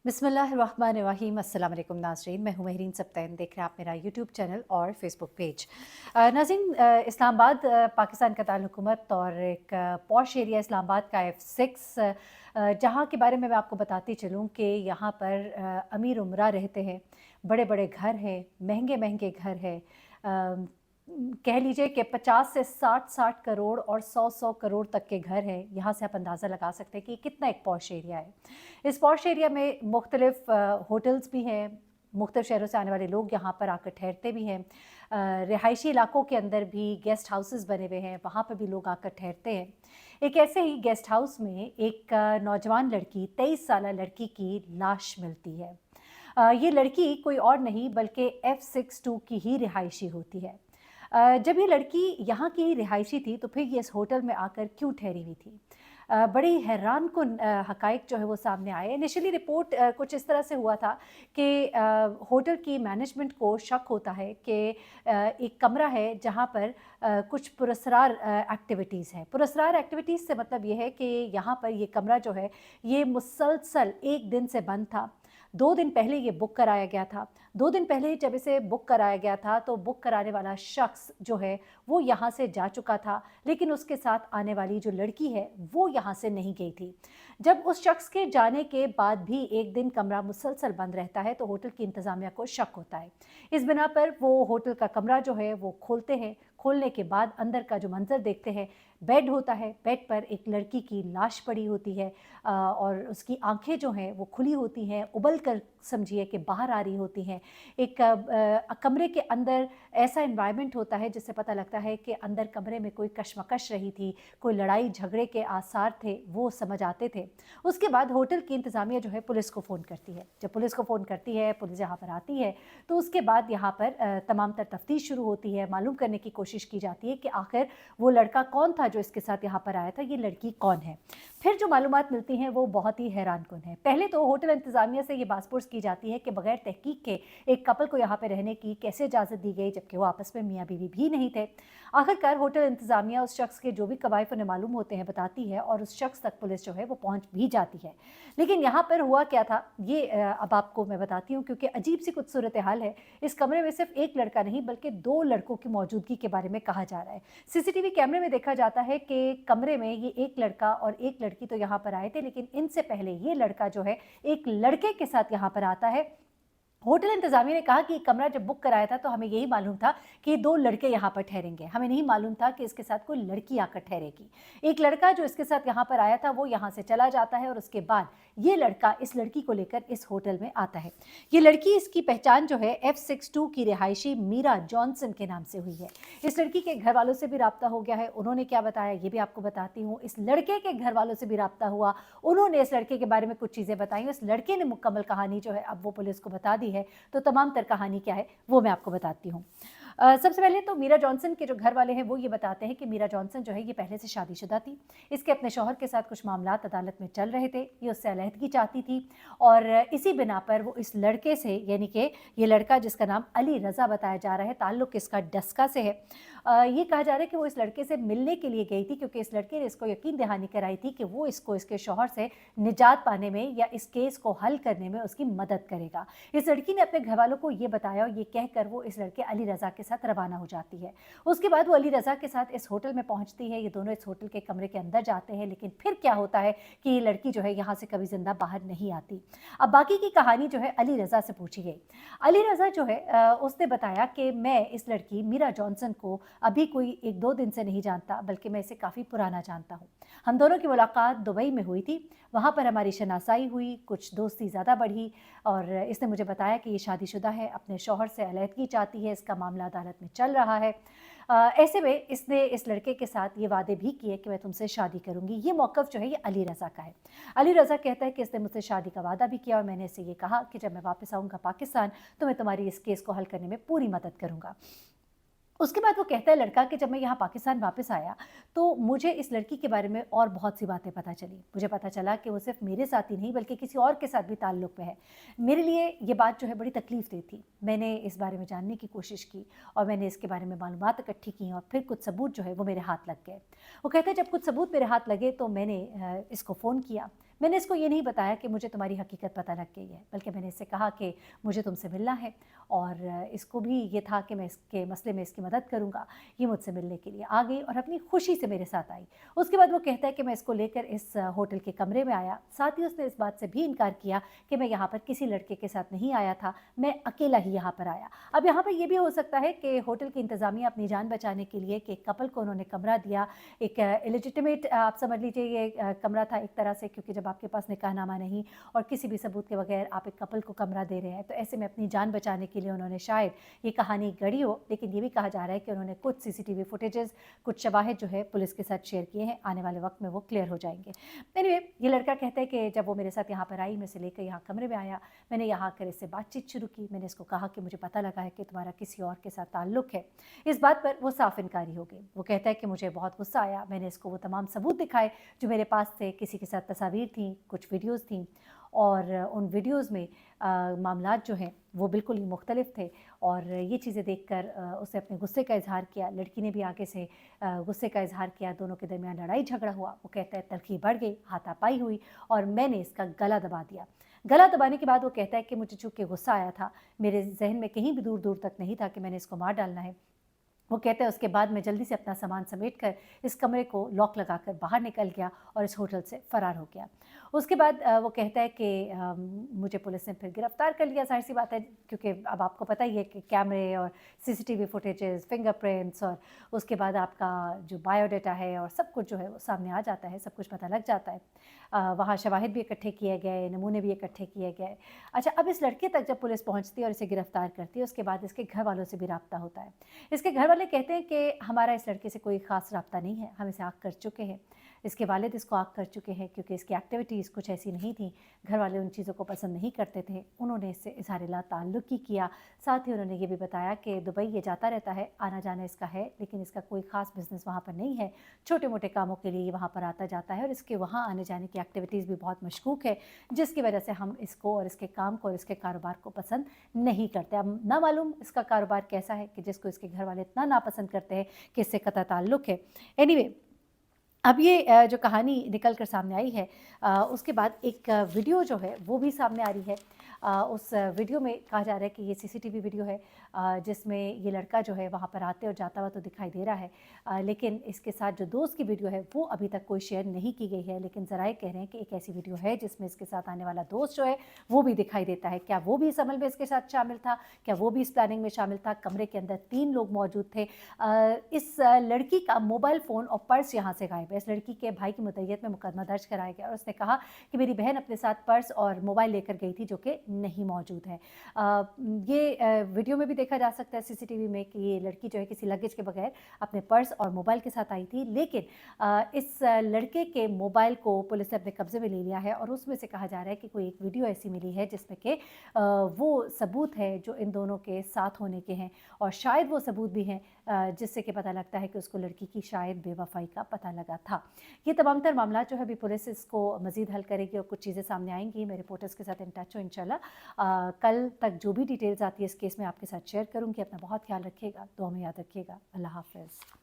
बिस्मिल्लाहिर्रहमानिर्रहीम। अस्सलाम वालेकुम नाज़रीन, मैं हूँ महरीन सब्तैन। देख रहे हैं आप मेरा यूट्यूब चैनल और फेसबुक पेज। नाज़रीन, इस्लामाबाद पाकिस्तान का दारुल-हुकूमत और एक पॉश एरिया इस्लामाबाद का F6, जहाँ के बारे में मैं आपको बताती चलूँ कि यहाँ पर अमीर उमरा रहते हैं, बड़े बड़े घर हैं, महंगे महंगे घर हैं। कह लीजिए कि 50 से 60 करोड़ और 100 करोड़ तक के घर हैं। यहाँ से आप अंदाज़ा लगा सकते हैं कि कितना एक पॉश एरिया है। इस पॉश एरिया में मुख्तलिफ होटल्स भी हैं, मुख्तलिफ शहरों से आने वाले लोग यहाँ पर आकर ठहरते भी हैं। रिहायशी इलाकों के अंदर भी गेस्ट हाउसेस बने हुए हैं, वहाँ पर भी लोग आकर ठहरते हैं। एक ऐसे ही गेस्ट हाउस में एक नौजवान लड़की, 23 साल लड़की की लाश मिलती है। ये लड़की कोई और नहीं बल्कि F62 की ही रिहायशी होती है। जब ये लड़की यहाँ की रिहायशी थी तो फिर ये इस होटल में आकर क्यों ठहरी हुई थी? बड़ी हैरान कुन हक़ाइक़ जो है वो सामने आए। इनिशियली रिपोर्ट कुछ इस तरह से हुआ था कि होटल की मैनेजमेंट को शक होता है कि एक कमरा है जहाँ पर कुछ पुरस्रार एक्टिविटीज़ हैं। पुरस्रार एक्टिविटीज़ से मतलब ये है कि यहाँ पर ये कमरा जो है ये मुसलसल 1 दिन से बंद था। 2 दिन पहले ये बुक कराया गया था। 2 दिन पहले जब इसे बुक कराया गया था तो बुक कराने वाला शख्स जो है वो यहाँ से जा चुका था, लेकिन उसके साथ आने वाली जो लड़की है वो यहाँ से नहीं गई थी। जब उस शख्स के जाने के बाद भी 1 दिन कमरा मुसलसल बंद रहता है तो होटल की इंतज़ामिया को शक होता है। इस बिना पर वो होटल का कमरा जो है वो खोलते हैं। खोलने के बाद अंदर का जो मंज़र देखते हैं, बेड होता है, बेड पर एक लड़की की लाश पड़ी होती है और उसकी आँखें जो हैं वो खुली होती हैं, उबल कर समझिए कि बाहर आ रही होती हैं। एक कमरे के अंदर ऐसा एनवायरनमेंट होता है जिससे पता लगता है कि अंदर कमरे में कोई कशमकश रही थी, कोई लड़ाई झगड़े के आसार थे, वो समझ आते थे। उसके बाद होटल की इंतज़ामिया जो है पुलिस को फ़ोन करती है। जब पुलिस को फ़ोन करती है, पुलिस यहाँ पर आती है, तो उसके बाद यहाँ पर तमाम तर तफ्तीश शुरू होती है। मालूम करने की कोशिश की जाती है कि आखिर वो लड़का कौन था जो इसके साथ यहाँ पर आया था, ये लड़की कौन है। फिर जो मालूमात मिलती हैं वो बहुत ही हैरानकुन है। पहले तो होटल इंतज़ामिया से ये बासपुर्स की जाती है कि बगैर तहकीक के एक कपल को यहाँ पे रहने की कैसे इजाज़त दी गई, जबकि वो आपस में मियाँ बीवी भी नहीं थे। आखिरकार होटल इंतज़ामिया उस शख्स के जो भी कवायफ उन्हें मालूम होते हैं बताती है और उस शख्स तक पुलिस जो है वो पहुँच भी जाती है। लेकिन यहाँ पर हुआ क्या था ये अब आपको मैं बताती हूँ, क्योंकि अजीब सी कुछ सूरत हाल है। इस कमरे में सिर्फ एक लड़का नहीं बल्कि 2 लड़कों की मौजूदगी के बारे में कहा जा रहा है। सीसीटीवी कैमरे में देखा जाता है कि कमरे में ये एक लड़का और एक लड़की तो यहाँ पर आए थे, लेकिन इनसे पहले ये लड़का जो है एक लड़के के साथ यहाँ पर आता है। होटल इंतज़ामिया ने कहा कि कमरा जब बुक कराया था तो हमें यही मालूम था कि 2 लड़के यहाँ पर ठहरेंगे। हमें नहीं मालूम था कि इसके साथ कोई लड़की आकर ठहरेगी। एक लड़का जो इसके साथ यहाँ पर आया था वो यहाँ से चला जाता है और उसके बाद ये लड़का इस लड़की को लेकर इस होटल में आता है। ये लड़की, इसकी पहचान जो है F62 की रिहायशी मीरा जॉनसन के नाम से हुई है। इस लड़की के घर वालों से भी राब्ता हो गया है। उन्होंने क्या बताया ये भी आपको बताती हूँ। इस लड़के के घर वालों से भी राब्ता हुआ। उन्होंने इस लड़के के बारे में कुछ चीज़ें बताई। इस लड़के ने मुकम्मल कहानी जो है अब वो पुलिस को बता दी है। तो तमाम तर कहानी क्या है वो मैं आपको बताती हूँ। सबसे पहले तो मीरा जॉनसन के जो घर वाले हैं वो ये बताते हैं कि मीरा जॉनसन जो है ये पहले से शादीशुदा थी। इसके अपने शौहर के साथ कुछ मामलात अदालत में चल रहे थे। ये उससे अलहदगी चाहती थी और इसी बिना पर वो इस लड़के से, यानी कि ये लड़का जिसका नाम अली रज़ा बताया जा रहा है, ताल्लुक़ इसका डस्का से है। ये कहा जा रहा है कि वो इस लड़के से मिलने के लिए गई थी क्योंकि इस लड़के ने इसको यकीन दहानी कराई थी कि वो इसको इसके शौहर से निजात पाने में या इस केस को हल करने में उसकी मदद करेगा। इस लड़की ने अपने घरवालों को ये बताया और ये कहकर वो इस लड़के अली रज़ा के साथ रवाना हो जाती है। उसके बाद वो अली रज़ा के साथ इस होटल में पहुंचती है। ये दोनों इस होटल के कमरे के अंदर जाते हैं, लेकिन फिर क्या होता है कि ये लड़की जो है यहाँ से कभी जिंदा बाहर नहीं आती। अब बाकी की कहानी जो है अली रज़ा से पूछी गई। अली रज़ा जो है उसने बताया कि मैं इस लड़की मीरा जॉनसन को अभी कोई 1-2 दिन से नहीं जानता, बल्कि मैं इसे काफ़ी पुराना जानता हूँ। हम दोनों की मुलाकात दुबई में हुई थी। वहाँ पर हमारी शनासाई हुई, कुछ दोस्ती ज़्यादा बढ़ी और इसने मुझे बताया कि ये शादीशुदा है, अपने शौहर से अलहदगी चाहती है, इसका मामला अदालत में चल रहा है। ऐसे में इसने इस लड़के के साथ ये वादे भी किए कि मैं तुमसे शादी करूँगी। ये मौक़िफ़ जो है ये अली रज़ा का है। अली रज़ा कहता है कि इसने मुझसे शादी का वादा भी किया और मैंने इससे ये कहा कि जब मैं वापस आऊँगा पाकिस्तान तो मैं तुम्हारी इस केस को हल करने में पूरी मदद करूँगा। उसके बाद वो कहता है लड़का कि जब मैं यहाँ पाकिस्तान वापस आया तो मुझे इस लड़की के बारे में और बहुत सी बातें पता चली। मुझे पता चला कि वो सिर्फ मेरे साथ ही नहीं बल्कि किसी और के साथ भी ताल्लुक़ में है। मेरे लिए ये बात जो है बड़ी तकलीफ़ देती थी। मैंने इस बारे में जानने की कोशिश की और मैंने इसके बारे में मालूमात इकट्ठी की और फिर कुछ सबूत जो है वो मेरे हाथ लग गए। वो कहते हैं जब कुछ सबूत मेरे हाथ लगे तो मैंने इसको फ़ोन किया। मैंने इसको ये नहीं बताया कि मुझे तुम्हारी हकीकत पता लग गई है, बल्कि मैंने इससे कहा कि मुझे तुमसे मिलना है और इसको भी ये था कि मैं इसके मसले में इसकी मदद करूँगा। ये मुझसे मिलने के लिए आ गई और अपनी खुशी से मेरे साथ आई। उसके बाद वो कहता है कि मैं इसको लेकर इस होटल के कमरे में आया। साथ ही उसने इस बात से भी इनकार किया कि मैं यहाँ पर किसी लड़के के साथ नहीं आया था, मैं अकेला ही यहाँ पर आया। अब यहाँ पर ये भी हो सकता है कि होटल की इंतज़ामिया अपनी जान बचाने के लिए कि एक कपल को उन्होंने कमरा दिया, एक इलेजिटिमेट आप समझ लीजिए ये कमरा था एक तरह से, क्योंकि जब आपके पास निकाहनामा नहीं और किसी भी सबूत के बगैर आप एक कपल को कमरा दे रहे हैं, तो ऐसे में अपनी जान बचाने के लिए उन्होंने शायद ये कहानी गढ़ी हो। लेकिन ये भी कहा जा रहा है कि उन्होंने कुछ सीसीटीवी फुटेजेस, कुछ शवाहिद जो है पुलिस के साथ शेयर किए हैं, आने वाले वक्त में वो क्लियर हो जाएंगे। एनीवे, ये लड़का कहता है कि जब वो मेरे साथ यहाँ पर आई, मैं से लेकर यहाँ कमरे में आया, मैंने यहाँ आकर इससे बातचीत शुरू की। मैंने इसको कहा कि मुझे पता लगा है कि तुम्हारा किसी और के साथ ताल्लुक़ है। इस बात पर वो साफ इनकारी हो गई। वो कहता है कि मुझे बहुत गुस्सा आया। मैंने इसको वो तमाम सबूत दिखाए जो मेरे पास थे, किसी के साथ तस्वीर थी, कुछ वीडियोज़ थी और उन वीडियोज़ में मामलात जो हैं वो बिल्कुल ही मुख्तलिफ थे और ये चीज़ें देखकर उसने अपने गुस्से का इजहार किया। लड़की ने भी आगे से गुस्से का इजहार किया। दोनों के दरमियान लड़ाई झगड़ा हुआ। वो कहता है तलखी बढ़ गई, हाथापाई हुई और मैंने इसका गला दबा दिया। गला दबाने के बाद वो कहता है कि मुझे चूँकि गुस्सा आया था, मेरे जहन में कहीं भी दूर दूर तक नहीं था कि मैंने इसको मार डालना है। वो कहते हैं उसके बाद मैं जल्दी से अपना सामान समेटकर इस कमरे को लॉक लगाकर बाहर निकल गया और इस होटल से फ़रार हो गया। उसके बाद वो कहता है कि मुझे पुलिस ने फिर गिरफ़्तार कर लिया। ज़ाहिर सी बात है, क्योंकि अब आपको पता ही है कि कैमरे और सीसीटीवी फुटेजेस, फिंगरप्रिंट्स और उसके बाद आपका जो बायोडाटा है और सब कुछ जो है वो सामने आ जाता है, सब कुछ पता लग जाता है। वहाँ शवाहिद भी इकट्ठे किए गए, नमूने भी इकट्ठे किए गए। अच्छा, अब इस लड़के तक जब पुलिस पहुँचती है और इसे गिरफ़्तार करती है, उसके बाद इसके घर वालों से भी राब्ता होता है। इसके घर वाले कहते हैं कि हमारा इस लड़के से कोई ख़ास राब्ता नहीं है, हम इसे आँख कर चुके हैं। इसके वालिद इसको आँख कर चुके हैं क्योंकि इसकी एक्टिविटीज़ कुछ ऐसी नहीं थी, घर वाले उन चीज़ों को पसंद नहीं करते थे। उन्होंने इससे इज़हार ला ताल्लुक़ ही किया। साथ ही उन्होंने ये भी बताया कि दुबई ये जाता रहता है, आना जाना इसका है, लेकिन इसका कोई ख़ास बिज़नेस वहाँ पर नहीं है। छोटे-मोटे कामों के लिए ये वहाँ पर आता जाता है और इसके वहाँ आने जाने की एक्टिविटीज़ भी बहुत मशकूक है, जिसकी वजह से हम इसको और इसके काम को और इसके कारोबार को पसंद नहीं करते। अब ना मालूम इसका कारोबार कैसा है कि जिसको इसके घर वाले इतना नापसंद करते हैं कि इससे कतई ताल्लुक़ है। एनीवे, अब ये जो कहानी निकल कर सामने आई है, उसके बाद एक वीडियो जो है वो भी सामने आ रही है। उस वीडियो में कहा जा रहा है कि ये सीसीटीवी वीडियो है, जिसमें ये लड़का जो है वहाँ पर आते और जाता हुआ तो दिखाई दे रहा है, लेकिन इसके साथ जो दोस्त की वीडियो है वो अभी तक कोई शेयर नहीं की गई है। लेकिन ज़राए कह रहे हैं कि एक ऐसी वीडियो है जिसमें इसके साथ आने वाला दोस्त जो है वो भी दिखाई देता है। क्या वो भी इस अमल में इसके साथ शामिल था? क्या वो भी इस प्लानिंग में शामिल था? कमरे के अंदर 3 लोग मौजूद थे। इस लड़की का मोबाइल फ़ोन और पर्स यहाँ से गायब है। इस लड़की के भाई की मुद्दईयत में मुकदमा दर्ज कराया गया और उसने कहा कि मेरी बहन अपने साथ पर्स और मोबाइल लेकर गई थी जो कि नहीं मौजूद है। ये वीडियो में भी देखा जा सकता है सीसीटीवी में कि ये लड़की जो है किसी लगेज के बगैर अपने पर्स और मोबाइल के साथ आई थी, लेकिन इस लड़के के मोबाइल को पुलिस ने अपने कब्जे में ले लिया है और उसमें से कहा जा रहा है कि कोई एक वीडियो ऐसी मिली है जिसमें कि वो सबूत है जो इन दोनों के साथ होने के हैं और शायद वो सबूत भी हैं जिससे कि पता लगता है कि उसको लड़की की शायद बेवफाई का पता लगा था। ये तमाम तर मामला जो है अभी पुलिस इसको मज़ीद हल करेगी और कुछ चीज़ें सामने आएंगी। मैं रिपोर्टर्स के साथ इन टच हूँ इंशाल्लाह। कल तक जो भी डिटेल्स आती है इस केस में आपके साथ शेयर करूँगी। अपना बहुत ख्याल रखिएगा, दुआ में याद रखिएगा। अल्लाह हाफ़िज़।